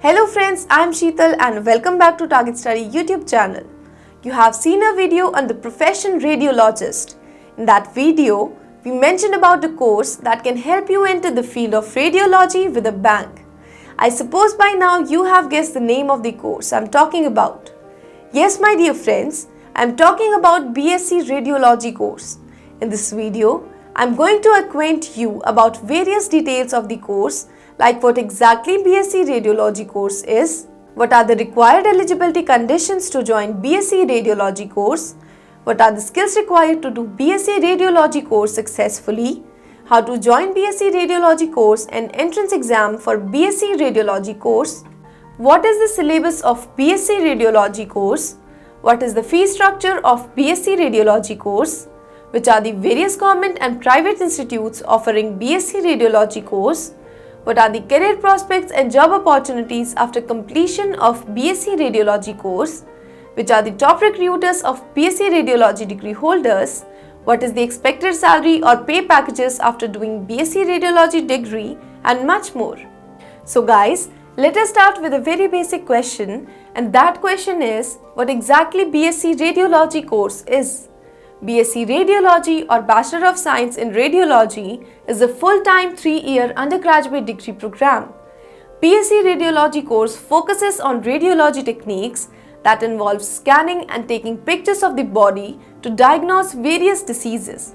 Hello friends, I am Sheetal and welcome back to TargetStudy YouTube channel. You have seen a video on the profession radiologist. In that video, we mentioned about a course that can help you enter the field of radiology with a bang. I suppose by now you have guessed the name of the course I am talking about. Yes, my dear friends, I am talking about B.Sc Radiology course. In this video, I am going to acquaint you about various details of the course, like what exactly B.Sc Radiology course is, what are the required eligibility conditions to join B.Sc Radiology course, what are the skills required to do B.Sc Radiology course successfully, how to join B.Sc Radiology course and entrance exam for B.Sc Radiology course, what is the syllabus of B.Sc Radiology course, what is the fee structure of B.Sc Radiology course, which are the various government and private institutes offering B.Sc Radiology course, what are the career prospects and job opportunities after completion of B.Sc Radiology course, which are the top recruiters of B.Sc Radiology degree holders, what is the expected salary or pay packages after doing B.Sc Radiology degree, and much more. So guys, let us start with a very basic question, and that question is, what exactly B.Sc Radiology course is? B.Sc Radiology or Bachelor of Science in Radiology is a full-time 3-year undergraduate degree program. B.Sc Radiology course focuses on radiology techniques that involve scanning and taking pictures of the body to diagnose various diseases.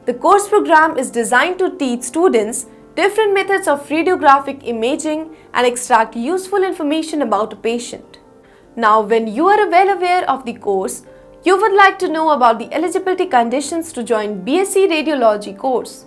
The course program is designed to teach students different methods of radiographic imaging and extract useful information about a patient. Now, when you are well aware of the course, you would like to know about the eligibility conditions to join B.Sc Radiology course.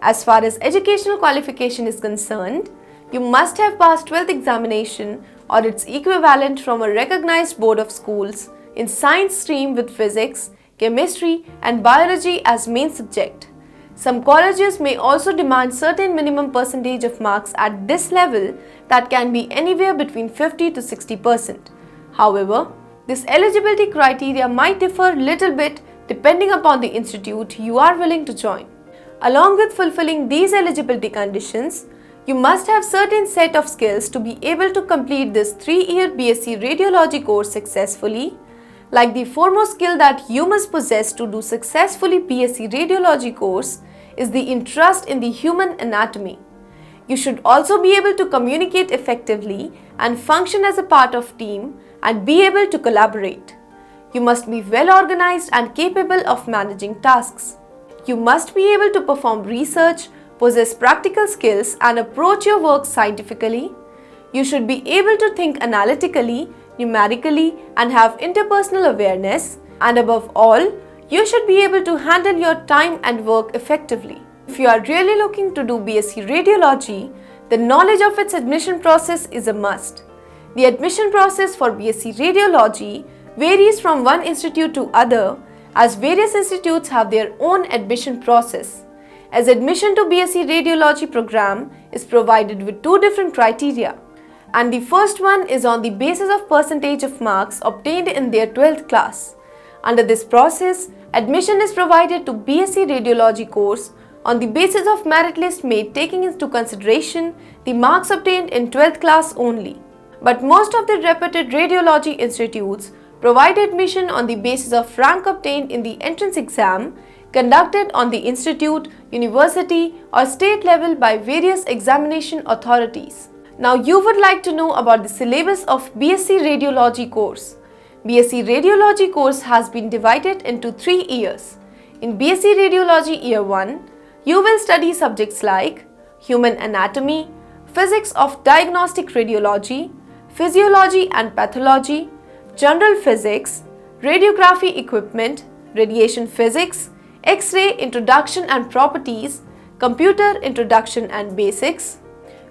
As far as educational qualification is concerned, you must have passed 12th examination or its equivalent from a recognized board of schools in science stream with physics, chemistry and biology as main subject. Some colleges may also demand certain minimum percentage of marks at this level that can be anywhere between 50 to 60%. However, this eligibility criteria might differ little bit depending upon the institute you are willing to join. Along with fulfilling these eligibility conditions, you must have certain set of skills to be able to complete this 3-year B.Sc Radiology course successfully. Like the foremost skill that you must possess to do successfully B.Sc Radiology course is the interest in the human anatomy. You should also be able to communicate effectively and function as a part of team and be able to collaborate. You must be well organized and capable of managing tasks. You must be able to perform research, possess practical skills and approach your work scientifically. You should be able to think analytically, numerically and have interpersonal awareness, and above all, you should be able to handle your time and work effectively. If you are really looking to do B.Sc Radiology, the knowledge of its admission process is a must. The admission process for B.Sc Radiology varies from one institute to other, as various institutes have their own admission process. As admission to B.Sc Radiology program is provided with two different criteria, and the first one is on the basis of percentage of marks obtained in their 12th class. Under this process, admission is provided to B.Sc Radiology course on the basis of merit list made taking into consideration the marks obtained in 12th class only. But most of the reputed radiology institutes provide admission on the basis of rank obtained in the entrance exam conducted on the institute, university or state level by various examination authorities. Now you would like to know about the syllabus of B.Sc Radiology course. B.Sc Radiology course has been divided into 3 years. In B.Sc Radiology Year 1, you will study subjects like human anatomy, physics of diagnostic radiology, physiology and pathology, general physics, radiography equipment, radiation physics, X-ray introduction and properties, computer introduction and basics.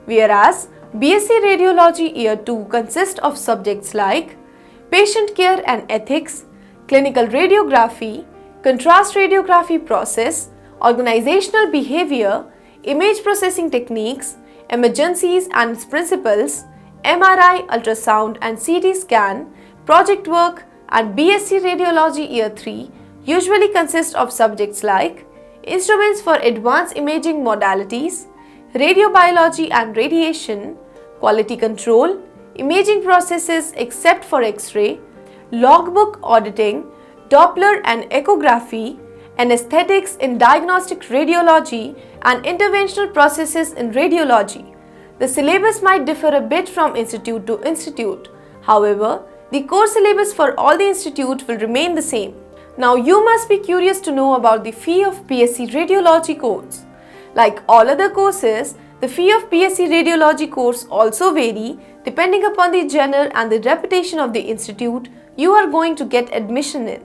Whereas B.Sc Radiology Year 2 consists of subjects like patient care and ethics, clinical radiography, contrast radiography process, organizational behavior, image processing techniques, emergencies and its principles, MRI, ultrasound and CT scan, project work, and B.Sc Radiology Year 3 usually consist of subjects like instruments for advanced imaging modalities, radiobiology and radiation, quality control, imaging processes except for X-ray, logbook auditing, Doppler and echography, anesthetics in diagnostic radiology, and interventional processes in radiology. The syllabus might differ a bit from institute to institute. However, the course syllabus for all the institutes will remain the same. Now you must be curious to know about the fee of B.Sc Radiology course. Like all other courses, the fee of B.Sc Radiology course also vary depending upon the genre and the reputation of the institute you are going to get admission in.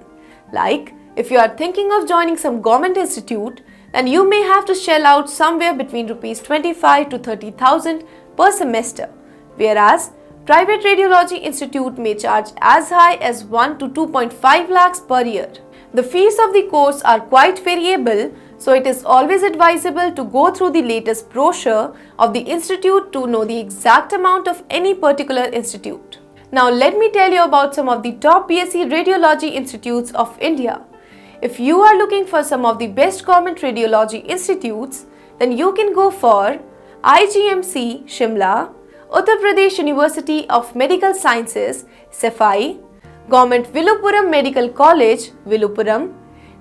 Like, if you are thinking of joining some government institute, then you may have to shell out somewhere between Rs 25 to 30,000 per semester, whereas private radiology institute may charge as high as 1 to 2.5 lakhs per year. The fees of the course are quite variable, so it is always advisable to go through the latest brochure of the institute to know the exact amount of any particular institute. Now let me tell you about some of the top B.Sc Radiology institutes of India. If you are looking for some of the best government radiology institutes, then you can go for IGMC, Shimla, Uttar Pradesh University of Medical Sciences, Safai, Government Villupuram Medical College, Villupuram,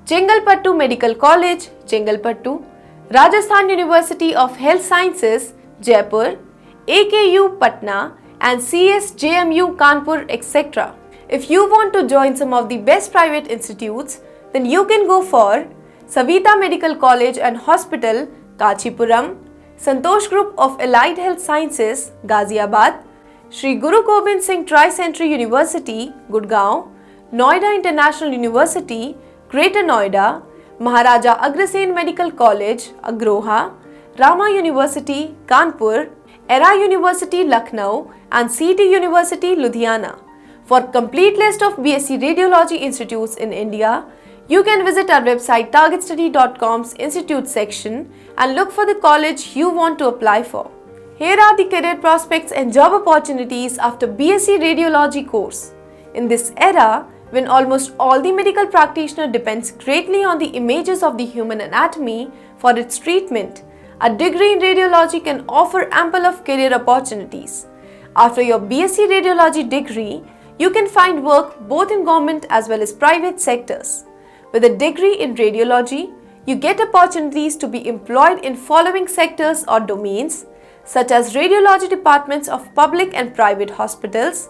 Chengalpattu Medical College, Chengalpattu, Rajasthan University of Health Sciences, Jaipur, AKU Patna, and CSJMU Kanpur, etc. If you want to join some of the best private institutes, then you can go for Savita Medical College and Hospital, Kachipuram, Santosh Group of Allied Health Sciences, Ghaziabad, Sri Guru Gobind Singh Tri-Century University, Gurgaon, Noida International University, Greater Noida, Maharaja Agrasen Medical College, Agroha, Rama University, Kanpur, Era University, Lucknow, and CT University, Ludhiana. For complete list of B.Sc Radiology institutes in India, you can visit our website targetstudy.com's institute section and look for the college you want to apply for. Here are the career prospects and job opportunities after B.Sc Radiology course. In this era, when almost all the medical practitioner depends greatly on the images of the human anatomy for its treatment, a degree in radiology can offer ample of career opportunities. After your B.Sc Radiology degree, you can find work both in government as well as private sectors. With a degree in radiology, you get opportunities to be employed in following sectors or domains such as radiology departments of public and private hospitals,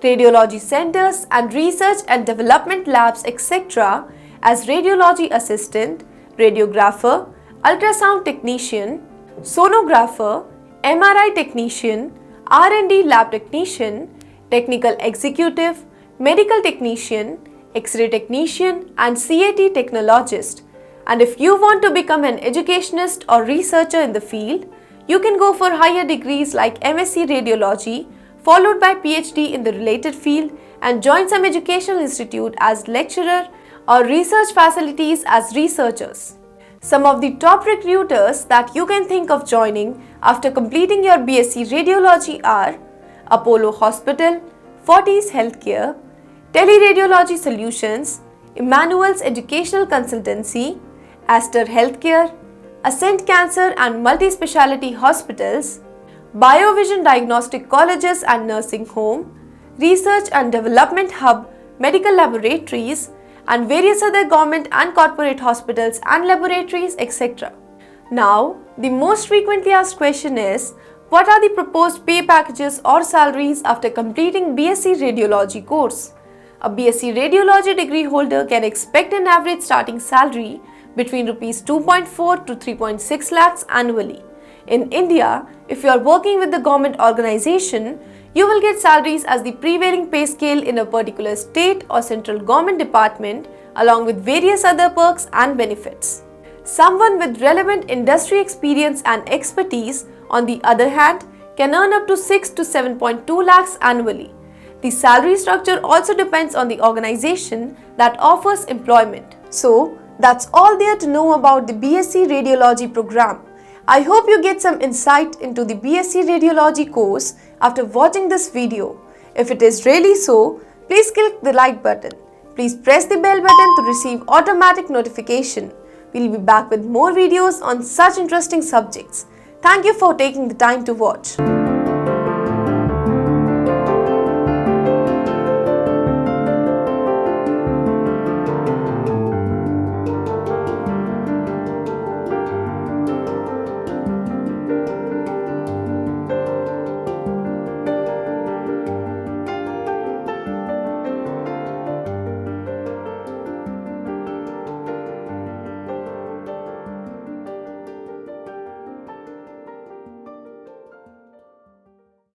radiology centers and research and development labs, etc. as radiology assistant, radiographer, ultrasound technician, sonographer, MRI technician, R&D lab technician, technical executive, medical technician, X-ray technician, and CAT technologist. And if you want to become an educationist or researcher in the field, you can go for higher degrees like MSc Radiology, followed by PhD in the related field, and join some educational institute as lecturer or research facilities as researchers. Some of the top recruiters that you can think of joining after completing your B.Sc Radiology are Apollo Hospital, Fortis Healthcare, Teleradiology Solutions, Emmanuel's Educational Consultancy, Aster Healthcare, Ascent Cancer and Multi-Speciality Hospitals, Biovision Diagnostic Colleges and Nursing Home, Research and Development Hub, Medical Laboratories, and various other government and corporate hospitals and laboratories, etc. Now, the most frequently asked question is, what are the proposed pay packages or salaries after completing B.Sc Radiology course? A B.Sc Radiology degree holder can expect an average starting salary between Rs 2.4 to 3.6 lakhs annually. In India, if you are working with the government organization, you will get salaries as the prevailing pay scale in a particular state or central government department, along with various other perks and benefits. Someone with relevant industry experience and expertise, on the other hand, can earn up to 6 to 7.2 lakhs annually. The salary structure also depends on the organization that offers employment. So, that's all there to know about the B.Sc Radiology program. I hope you get some insight into the B.Sc Radiology course after watching this video. If it is really so, please click the like button. Please press the bell button to receive automatic notification. We'll be back with more videos on such interesting subjects. Thank you for taking the time to watch.